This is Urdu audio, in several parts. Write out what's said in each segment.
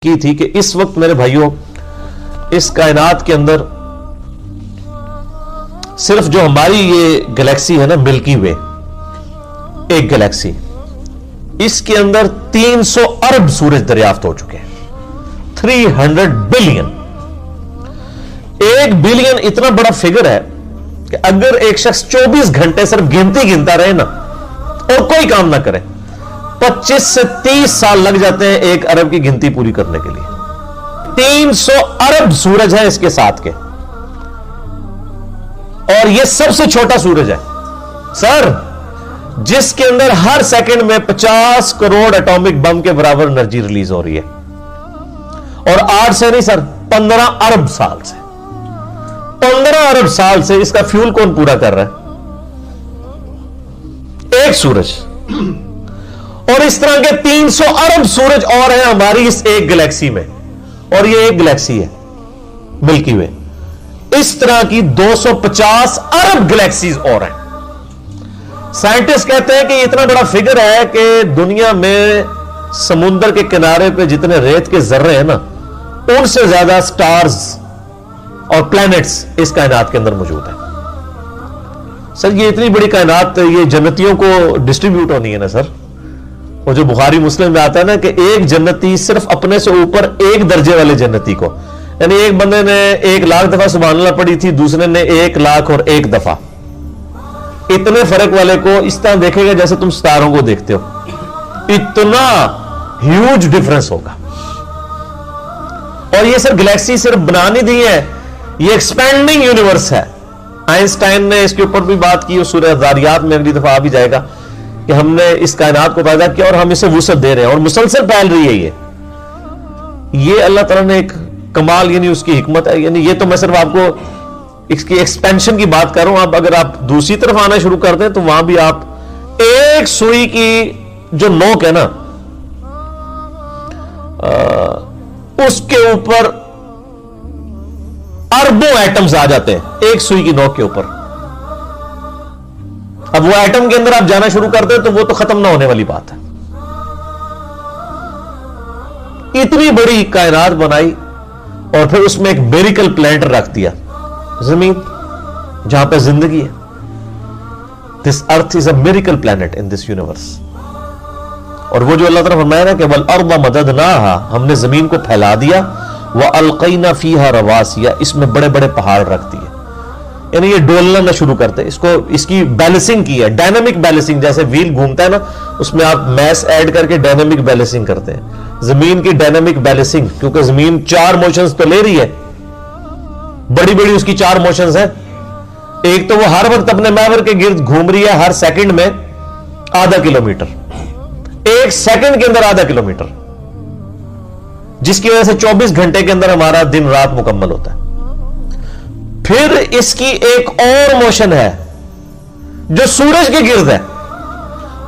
کی تھی کہ اس وقت میرے بھائیوں اس کائنات کے اندر صرف جو ہماری یہ گلیکسی ہے نا ملکی وے ایک گلیکسی، اس کے اندر 300 ارب سورج دریافت ہو چکے ہیں، 300 بلین۔ 1 بلین اتنا بڑا فگر ہے کہ اگر ایک شخص 24 گھنٹے صرف گنتی گنتا رہے نا اور کوئی کام نہ کرے، 25 سے 30 سال لگ جاتے ہیں 1 ارب کی گنتی پوری کرنے کے لیے۔ 300 ارب سورج ہے اس کے ساتھ کے، اور یہ سب سے چھوٹا سورج ہے سر، جس کے اندر ہر سیکنڈ میں 50 کروڑ ایٹامک بم کے برابر انرجی ریلیز ہو رہی ہے، اور 8 سے نہیں سر 15 ارب سال سے، 15 ارب سال سے اس کا فیول کون پورا کر رہا ہے؟ ایک سورج۔ اور اس طرح کے 300 ارب سورج اور ہیں ہماری اس ایک گلیکسی میں، اور یہ ایک گلیکسی ہے ملکی وے۔ اس طرح کی 250 ارب گلیکسیز اور ہیں۔ سائنٹسٹ کہتے ہیں کہ یہ اتنا بڑا فگر ہے کہ دنیا میں سمندر کے کنارے پہ جتنے ریت کے ذرے ہیں نا، ان سے زیادہ سٹارز اور پلانٹس اس کائنات کے اندر موجود ہیں۔ سر یہ اتنی بڑی کائنات یہ جنتیوں کو ڈسٹریبیوٹ ہونی ہے نا سر، وہ جو بخاری مسلم میں آتا ہے نا کہ ایک جنتی صرف اپنے سے اوپر 1 درجے والے جنتی کو، یعنی ایک بندے نے 1 لاکھ دفعہ سبحان اللہ پڑھی تھی، دوسرے نے 1 لاکھ اور 1 دفعہ، اتنے فرق والے کو اس طرح دیکھے گا جیسے تم ستاروں کو دیکھتے ہو، اتنا ہیوج ڈفرنس ہوگا۔ اور یہ سر گلیکسی صرف بنا نہیں دی ہے، یہ ایکسپینڈنگ یونیورس ہے۔ آئنسٹائن نے اس کے اوپر بھی بات کی، سورہ ذاریات میں اگلی دفعہ آ بھی جائے گا کہ ہم نے اس کائنات کو پیدا کیا اور ہم اسے وسعت دے رہے ہیں، اور مسلسل پھیل رہی ہے یہ اللہ تعالیٰ نے ایک کمال، یعنی اس کی حکمت ہے۔ یعنی یہ تو میں صرف آپ کو اس کی ایکسپینشن کی بات کر رہا ہوں، آپ اگر آپ دوسری طرف آنا شروع کر دیں تو وہاں بھی آپ ایک سوئی کی جو نوک ہے نا اس کے اوپر اربوں ایٹمز آ جاتے ہیں، ایک سوئی کی نوک کے اوپر۔ اب وہ ایٹم کے اندر آپ جانا شروع کر دیں تو وہ تو ختم نہ ہونے والی بات ہے۔ اتنی بڑی کائنات بنائی اور پھر اس میں ایک میریکل پلانٹ رکھ دیا، زمین جہاں پہ زندگی ہے۔ This earth is a miracle planet in this universe. اور وہ جو اللہ تعالیٰ فرمایا نا کہ والارض مددناها، ہم نے زمین کو پھیلا دیا، والقینا فیہا رواسیا، اس میں بڑے بڑے پہاڑ رکھ دیے، یعنی یہ ڈولنا نہ شروع کرتے، اس کی بیلنسنگ کی ہے، ڈائنامک بیلنسنگ، جیسے ویل گھومتا ہے نا اس میں آپ میس ایڈ کر کے ڈائنامک بیلنسنگ کرتے ہیں۔ زمین کی ڈائنامک بیلنسنگ، کیونکہ زمین 4 موشنز تو لے رہی ہے، بڑی بڑی اس کی 4 موشنز ہیں۔ ایک تو وہ ہر وقت اپنے محور کے گرد گھوم رہی ہے، ہر سیکنڈ میں ½ کلومیٹر، 1 سیکنڈ کے اندر ½ کلومیٹر، جس کی وجہ سے 24 گھنٹے کے اندر ہمارا دن رات مکمل ہوتا ہے۔ پھر اس کی ایک اور موشن ہے جو سورج کے گرد ہے،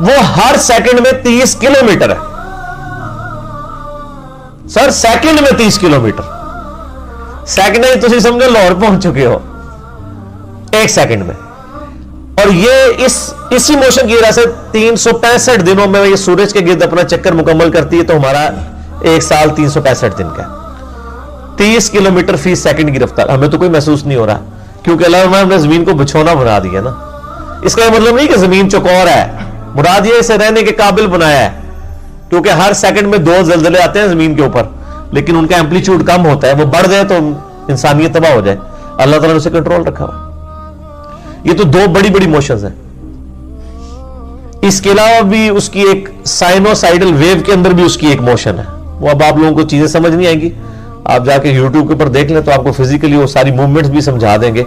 وہ ہر سیکنڈ میں 30 کلومیٹر ہے سر، سیکنڈ میں 30 کلومیٹر، سیکنڈ میں تسی سمجھو لاہور پہنچ چکے ہو 1 سیکنڈ میں۔ اور یہ اسی موشن کی وجہ سے 365 دنوں میں یہ سورج کے گرد اپنا چکر مکمل کرتی ہے، تو ہمارا 1 سال 365 دن کا ہے۔ 30 کلومیٹر فی سیکنڈ کی رفتار، ہمیں تو کوئی محسوس نہیں ہو رہا، کیونکہ اللہ نے زمین کو بچھونا بنا دیا نا۔ اس کا یہ مطلب نہیں کہ زمین چوکور ہے، مراد یہ اسے رہنے کے قابل بنایا ہے، کیونکہ ہر سیکنڈ میں 2 زلزلے آتے ہیں زمین کے اوپر، لیکن ان کا ایمپلیٹیوڈ کم ہوتا ہے، وہ بڑھ جائے تو انسانیت تباہ ہو جائے، اللہ تعالیٰ نے اسے کنٹرول رکھا ہوا۔ یہ تو 2 بڑی بڑی موشنز ہیں۔ اس کے علاوہ بھی اس کی ایک سائنوسائیڈل ویو کے اندر بھی اس کی ایک موشن ہے، وہ اب آپ لوگوں کو چیزیں سمجھ نہیں آئیں گی، آپ جا کے یوٹیوب کے اوپر دیکھ لیں تو آپ کو فزیکلی وہ ساری موومنٹس بھی سمجھا دیں گے۔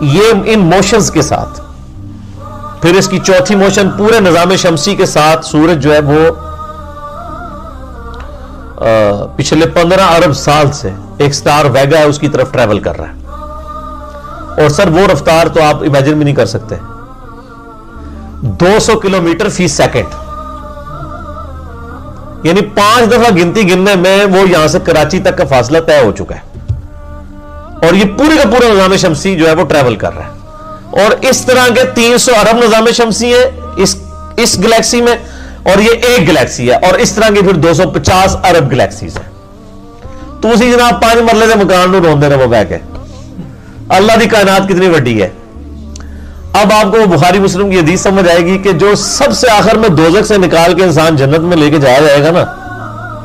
یہ ان موشنز کے ساتھ پھر اس کی چوتھی موشن پورے نظام شمسی کے ساتھ سورج جو ہے وہ پچھلے 15 ارب سال سے ایک سٹار ویگا ہے اس کی طرف ٹریول کر رہا ہے، اور سر وہ رفتار تو آپ امیجن بھی نہیں کر سکتے، 200 کلومیٹر فی سیکنڈ، یعنی 5 دفعہ گنتی گننے میں وہ یہاں سے کراچی تک کا فاصلہ طے ہو چکا ہے، اور یہ پورے کا پورا نظام شمسی جو ہے وہ ٹریول کر رہا ہے۔ اور اس طرح کے 300 ارب نظام شمسی ہیں اس گلیکسی میں، اور یہ ایک گلیکسی ہے، اور اس طرح کی پھر 250 ارب گلیکسیز ہیں۔ تسی جناب 5 مرلے دے مکان نو روندے رہو بہ کے. اللہ دی کائنات کتنی وڈی ہے. اب آپ کو بخاری مسلم کی حدیث سمجھ آئے گی کہ جو سب سے آخر میں دوزخ سے نکال کے انسان جنت میں لے کے جایا جائے گا نا,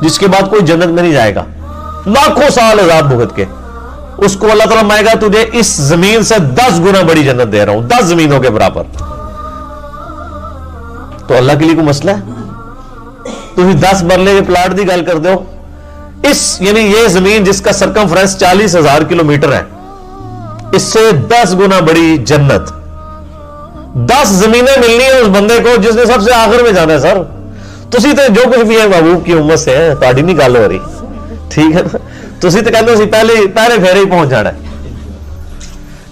جس کے بعد کوئی جنت میں نہیں جائے گا, لاکھوں سال عذاب بھگت کے, اس کو اللہ تعالیٰ مائے گا تجھے اس زمین سے 10 گنا بڑی جنت دے رہا ہوں, 10 زمینوں کے برابر. تو اللہ کے لیے کوئی مسئلہ ہے؟ تم 10 مرلے کے پلاٹ دی گل کر دو, اس یعنی یہ زمین جس کا سرکمفرنس 40,000 کلومیٹر ہے, اس سے 10 گنا بڑی جنت, 10 زمینیں ملنی ہیں اس بندے کو جس نے سب سے آخر میں جانا ہے. سر تسی تو جو کچھ بھی ہے محبوب کی امت سے ہیں, تاڑی نہیں گل ہو رہی, ٹھیک ہے نا. تسی تو کہتے ہو پہلے پھیرے ہی پہنچ جانا ہے.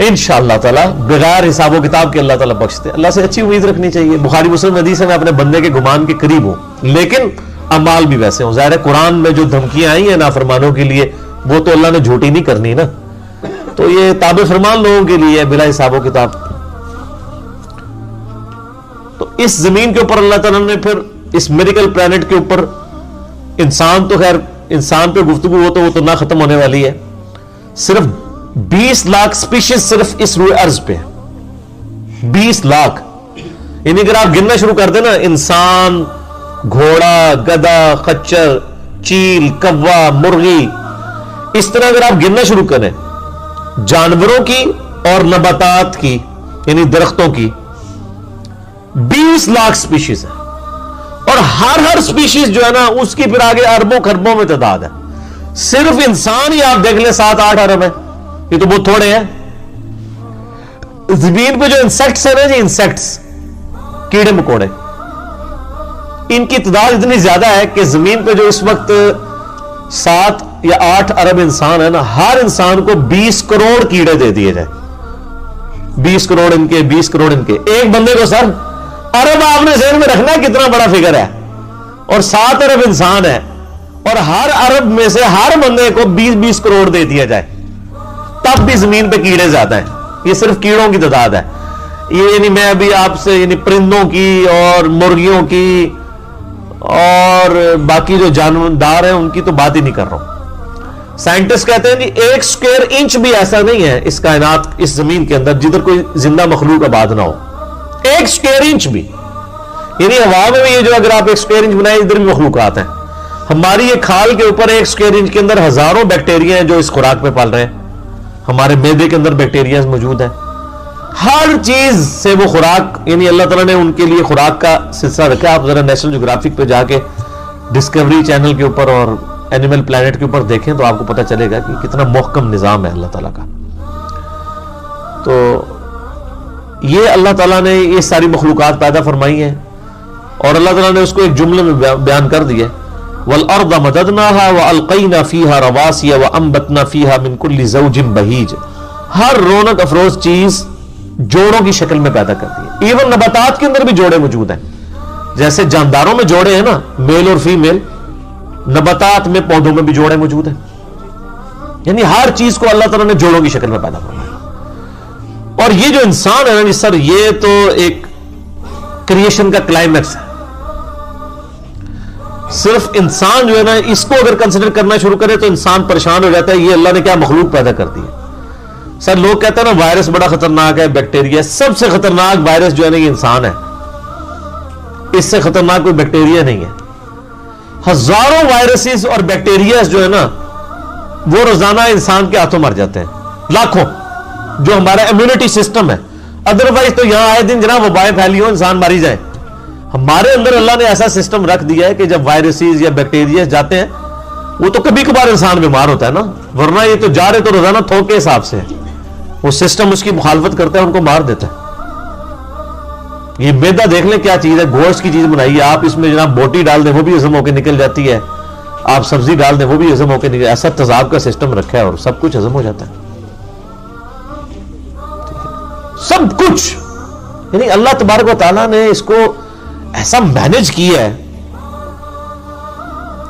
انشاءاللہ تعالیٰ بغیر حساب و کتاب کے اللہ تعالیٰ بخشتے. اللہ سے اچھی امید رکھنی چاہیے. بخاری مسلم حدیث سے میں اپنے بندے کے گمان کے قریب ہوں, لیکن اعمال بھی ویسے ہوں. ظاہر ہے قرآن میں جو دھمکیاں آئی ہیں نافرمانوں کے لیے, وہ تو اللہ نے جھوٹی نہیں کرنی نا, تو یہ تابع فرمان لوگوں کے لیے بلا حساب و کتاب. تو اس زمین کے اوپر اللہ تعالیٰ نے پھر اس میریکل پلانٹ کے اوپر انسان, تو خیر انسان پہ گفتگو ہو تو وہ تو نہ ختم ہونے والی ہے. صرف 20 لاکھ سپیشیز صرف اس روئے ارض پہ, 20 لاکھ. یعنی اگر آپ گننا شروع کر دیں نا, انسان, گھوڑا, گدھا, خچر, چیل, کوا, مرغی, اس طرح اگر آپ گننا شروع کریں جانوروں کی اور نباتات کی یعنی درختوں کی, 20 لاکھ سپیشیز ہے. اور ہر سپیشیز جو ہے نا اس کی پھر آگے اربوں خربوں میں تعداد ہے. صرف انسان ہی آپ دیکھ لیں 7-8 ارب ہے, یہ تو بہت تھوڑے ہیں. زمین پہ جو انسیکٹس ہیں نا جی, انسیکٹس, کیڑے مکوڑے, ان کی تعداد اتنی زیادہ ہے کہ زمین پہ جو اس وقت 7 یا 8 ارب انسان ہے نا, ہر انسان کو 20 کروڑ کیڑے دے دیے جائے. 20 کروڑ ان کے, 20 کروڑ ان کے, ایک بندے کو. سر ارب آپ نے ذہن میں رکھنا ہے کتنا بڑا فگر ہے, اور 7 ارب انسان ہے, اور ہر ارب میں سے ہر بندے کو 20-20 کروڑ دے دیا جائے, تب بھی زمین پہ کیڑے زیادہ ہیں. یہ صرف کیڑوں کی تعداد ہے. یہ یعنی میں ابھی آپ سے یعنی پرندوں کی اور مرغیوں کی اور باقی جو جاندار ہیں ان کی تو بات ہی نہیں کر رہا ہوں. سائنٹسٹ کہتے ہیں کہ 1 اسکوائر انچ بھی ایسا نہیں ہے اس کائنات, اس زمین کے اندر جدھر کوئی زندہ مخلوق آباد نہ ہو. 1 اسکوائر انچ بھی, یعنی ہوا میں بھی یہ جو اگر آپ 1 اسکوائر انچ بنائیں ادھر بھی مخلوقات ہیں. ہماری یہ کھال کے اوپر 1 اسکوائر انچ کے اندر ہزاروں بیکٹیریا ہیں جو اس خوراک پہ پال رہے ہیں. ہمارے معدے کے اندر بیکٹیریا موجود ہیں. ہر چیز سے وہ خوراک, یعنی اللہ تعالیٰ نے ان کے لیے خوراک کا سلسلہ رکھا. آپ ذرا نیشنل جیوگرافک پہ جا کے ڈسکوری چینل کے اوپر اور اینیمل پلانٹ کے اوپر دیکھیں تو آپ کو پتہ چلے گا کہ کتنا محکم نظام ہے اللہ تعالیٰ کا. تو یہ اللہ تعالیٰ نے یہ ساری مخلوقات پیدا فرمائی ہیں, اور اللہ تعالیٰ نے اس کو ایک جملے میں بیان کر دیا, وَالْأَرْضَ مَدَدْنَاهَا وَأَلْقَيْنَا فِيهَا رَوَاسِيَ وَأَنبَتْنَا فِيهَا مِنْ كُلِّ زَوْجٍ بَهِيجٍ. ہر رونق افروز چیز جوڑوں کی شکل میں پیدا کرتی ہے. ایون نباتات کے اندر بھی جوڑے موجود ہیں. جیسے جانداروں میں جوڑے ہیں نا, میل اور فیمیل, نباتات میں پودوں میں بھی جوڑے موجود ہیں. یعنی ہر چیز کو اللہ تعالیٰ نے جوڑوں کی شکل میں پیدا فرمایا. اور یہ جو انسان ہے نا سر, یہ تو ایک کریشن کا کلائمیکس ہے. صرف انسان جو ہے نا اس کو اگر کنسیڈر کرنا شروع کرے تو انسان پریشان ہو جاتا ہے, یہ اللہ نے کیا مخلوق پیدا کر دی ہے. سر لوگ کہتے ہیں نا وائرس بڑا خطرناک ہے, بیکٹیریا. سب سے خطرناک وائرس جو ہے نا یہ انسان ہے, اس سے خطرناک کوئی بیکٹیریا نہیں ہے. ہزاروں وائرسز اور بیکٹیریاز جو ہے نا وہ روزانہ انسان کے ہاتھوں مر جاتے ہیں, لاکھوں, جو ہمارا امیونٹی سسٹم ہے. ادروائز تو یہاں آئے دن جناب وبائیں پھیلی ہو, انسان ماری جائے. ہمارے اندر اللہ نے ایسا سسٹم رکھ دیا ہے کہ جب وائرسز یا بیکٹیریا جاتے ہیں وہ تو کبھی کبھار انسان بیمار ہوتا ہے نا, ورنہ یہ تو جا رہے تو روزانہ تھوک کے حساب سے وہ سسٹم اس کی مخالفت کرتا ہے, ان کو مار دیتا ہے. یہ میدا دیکھ لیں کیا چیز ہے, گوشت کی چیز بنائی ہے. آپ اس میں جناب بوٹی ڈال دیں وہ بھی ہضم ہو کے نکل جاتی ہے, آپ سبزی ڈال دیں وہ بھی ہضم ہو کے نکل, ایسا تیزاب کا سسٹم رکھا ہے اور سب کچھ ہضم ہو جاتا ہے. سب کچھ, یعنی اللہ تبارک و تعالیٰ نے اس کو ایسا مینج کیا ہے.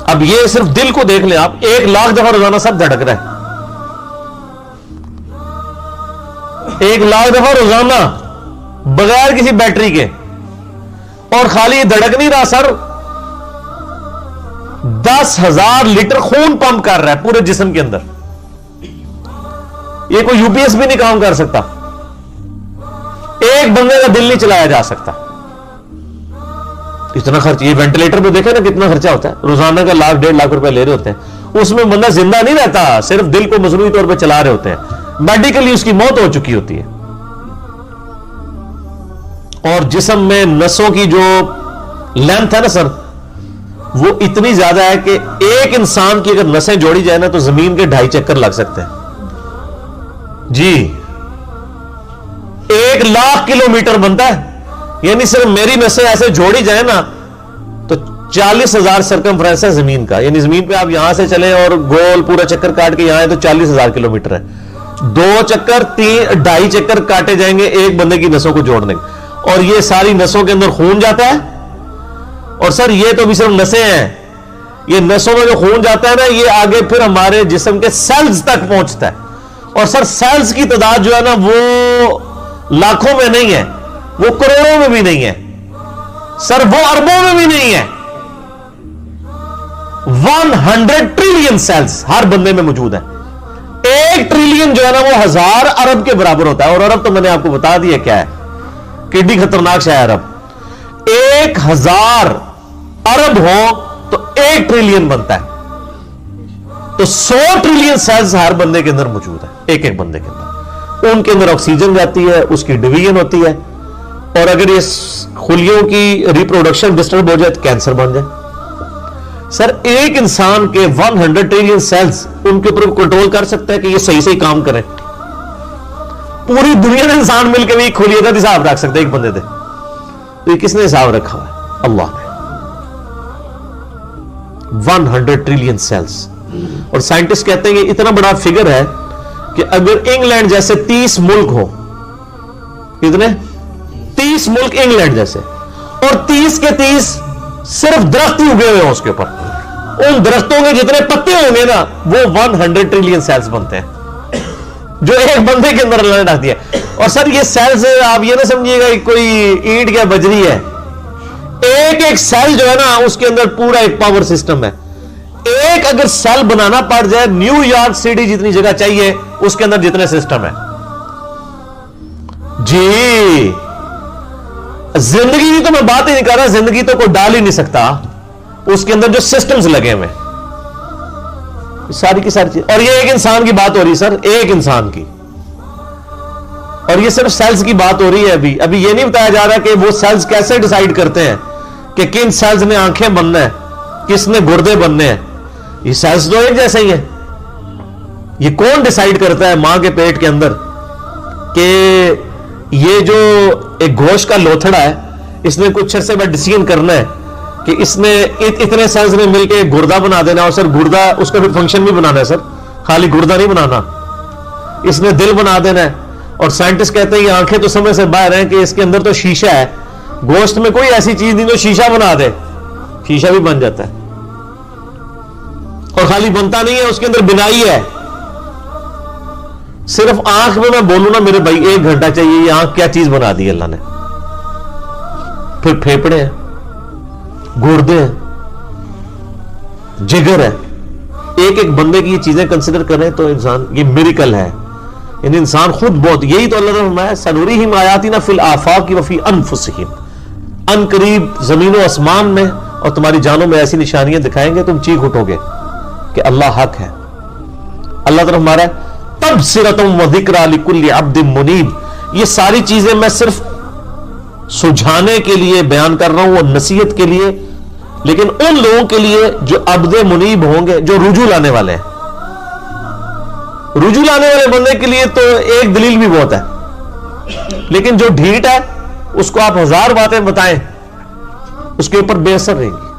اب یہ صرف دل کو دیکھ لیں آپ, 1,00,000 دفعہ روزانہ سب دھڑک رہا ہے. 1,00,000 دفعہ روزانہ بغیر کسی بیٹری کے, اور خالی دھڑک نہیں رہا سر, 10,000 لیٹر خون پمپ کر رہا ہے پورے جسم کے اندر. یہ کوئی یو پی ایس بھی نہیں کام کر سکتا. ایک بندے کا دل نہیں چلایا جا سکتا. اتنا خرچ. یہ وینٹیلیٹر پہ دیکھیں نا کتنا خرچہ ہوتا ہے. روزانہ کا 1,00,000 1.5 لاکھ روپے لے رہے ہوتے ہیں. اس میں بندہ زندہ نہیں رہتا, صرف دل کو مصنوعی طور پہ چلا رہے ہوتے ہیں. میڈیکلی اس کی موت ہو چکی ہوتی ہے. اور جسم میں نسوں کی جو لینتھ ہے نا سر, وہ اتنی زیادہ ہے کہ ایک انسان کی اگر نسیں جوڑی جائے نا تو زمین کے 2.5 چکر لگ سکتے ہیں. جی 1,00,000 کلومیٹر بنتا ہے. یعنی صرف میری نسیں ایسے جوڑی جائیں نا تو 40,000 سرکمفرنس ہے زمین کا. یعنی زمین پہ آپ یہاں سے چلیں اور گول پورا چکر کاٹ کے یہاں ہے تو 40,000 کلومیٹر ہے. 2 چکر 2.5 چکر کاٹے جائیں گے ایک بندے کی نسوں کو جوڑنے کے. اور یہ ساری نسوں کے اندر خون جاتا ہے. اور سر یہ تو بھی صرف نسیں ہیں. یہ نسوں میں جو خون جاتا ہے نا, یہ آگے پھر ہمارے جسم کے سیلز تک پہنچتا ہے. اور سر سیلز کی تعداد جو ہے نا وہ لاکھوں میں نہیں ہے, وہ کروڑوں میں بھی نہیں ہے سر, وہ اربوں میں بھی نہیں ہے. 100 ٹریلین سیلز ہر بندے میں موجود ہے. 1 ٹریلین جو ہے نا وہ 1000 ارب کے برابر ہوتا ہے. اور ارب تو میں نے آپ کو بتا دیا کیا ہے, کڈنی خطرناک شے ہے ارب. 1000 ارب ہو تو 1 ٹریلین بنتا ہے. تو 100 ٹریلین سیلز ہر بندے کے اندر موجود ہے, ایک ایک بندے کے اندر. ان کے اندر آکسیجن جاتی ہے, اس کی ڈویژن ہوتی ہے. اور اگر یہ خلیوں کی ریپروڈکشن ڈسٹرب ہو جائے تو کینسر بن جائے. سر ایک انسان کے 100 ٹریلین سیلز ان کے اوپر کنٹرول کر سکتا ہے کہ یہ صحیح صحیح کام کریں. پوری دنیا میں انسان مل کے بھی ایک خلیے کا حساب رکھ سکتے ایک بندے دے. تو یہ کس نے حساب رکھا ہوا ہے؟ اللہ نے. 100 ٹریلین سیلز. اور سائنٹسٹ کہتے ہیں کہ اتنا بڑا فگر ہے کہ اگر انگلینڈ جیسے 30 ملک ہو, کتنے 30 ملک انگلینڈ جیسے, اور 30 کے 30 صرف درخت ہی اگے ہوئے ہوں اس کے اوپر, ان درختوں کے جتنے پتے ہوں گے نا وہ 100 ٹریلین سیلز بنتے ہیں جو ایک بندے کے اندر اللہ نے رکھ دیا. اور سر یہ سیلز آپ یہ نہ سمجھیے گا کوئی اینٹ یا بجری ہے. ایک ایک سیل جو ہے نا اس کے اندر پورا ایک پاور سسٹم ہے. ایک اگر سیل بنانا پڑ جائے, نیو یارک سٹی جتنی جگہ چاہیے اس کے اندر جتنے سسٹم ہے. جی زندگی کی تو میں بات ہی نہیں کر رہا, زندگی تو کوئی ڈال ہی نہیں سکتا اس کے اندر جو سسٹمز لگے ہوئے ساری کی ساری چیز. اور یہ ایک انسان کی بات ہو رہی ہے سر, ایک انسان کی. اور یہ صرف سیلز کی بات ہو رہی ہے. ابھی یہ نہیں بتایا جا رہا کہ وہ سیلز کیسے ڈیسائیڈ کرتے ہیں کہ کن سیلز نے آنکھیں بننا ہے, کس نے گردے بننے ہیں. یہ سیلز تو ایک جیسے ہی ہے. یہ کون ڈیسائیڈ کرتا ہے ماں کے پیٹ کے اندر کہ یہ جو ایک گوشت کا لوتھڑا ہے اس نے کچھ عرصے بعد ڈیسیژن کرنا ہے کہ اس نے اتنے سیلز نے مل کے گردہ بنا دینا. اور سر گردہ اس کا بھی فنکشن بھی بنانا ہے سر, خالی گردہ نہیں بنانا, اس نے دل بنا دینا ہے. اور سائنٹسٹ کہتے ہیں یہ آنکھیں تو سمجھ سے باہر ہیں کہ اس کے اندر تو شیشہ ہے. گوشت میں کوئی ایسی چیز نہیں جو شیشہ بنا دے, شیشہ بھی بن جاتا ہے. اور خالی بنتا نہیں ہے, اس کے اندر بنائی ہے. صرف آنکھ میں بولوں نا میرے بھائی 1 گھنٹہ چاہیے. یہ آنکھ کیا چیز بنا دی اللہ نے. پھر پھیپڑے ہیں, گردے ہیں, جگر ہے. ایک ایک بندے کی یہ چیزیں کنسیڈر کریں تو انسان یہ میریکل ہے. یعنی انسان خود بہت, یہی تو اللہ نے فرمایا سنوریہم آیاتنا فی الآفاق وفی انفسہم, ان قریب زمین و آسمان میں اور تمہاری جانوں میں ایسی نشانیاں دکھائیں گے تم چیخ اٹھو گے کہ اللہ حق ہے. اللہ تعالیٰ ہمارا تبصرۃ و ذکریٰ لکل عبد منیب. یہ ساری چیزیں میں صرف سجھانے کے لیے بیان کر رہا ہوں, اور نصیحت کے لیے, لیکن ان لوگوں کے لیے جو عبد منیب ہوں گے, جو رجوع لانے والے ہیں. رجوع لانے والے بندے کے لیے تو ایک دلیل بھی بہت ہے, لیکن جو ڈھیٹ ہے اس کو آپ 1000 باتیں بتائیں اس کے اوپر بے اثر رہیں گی.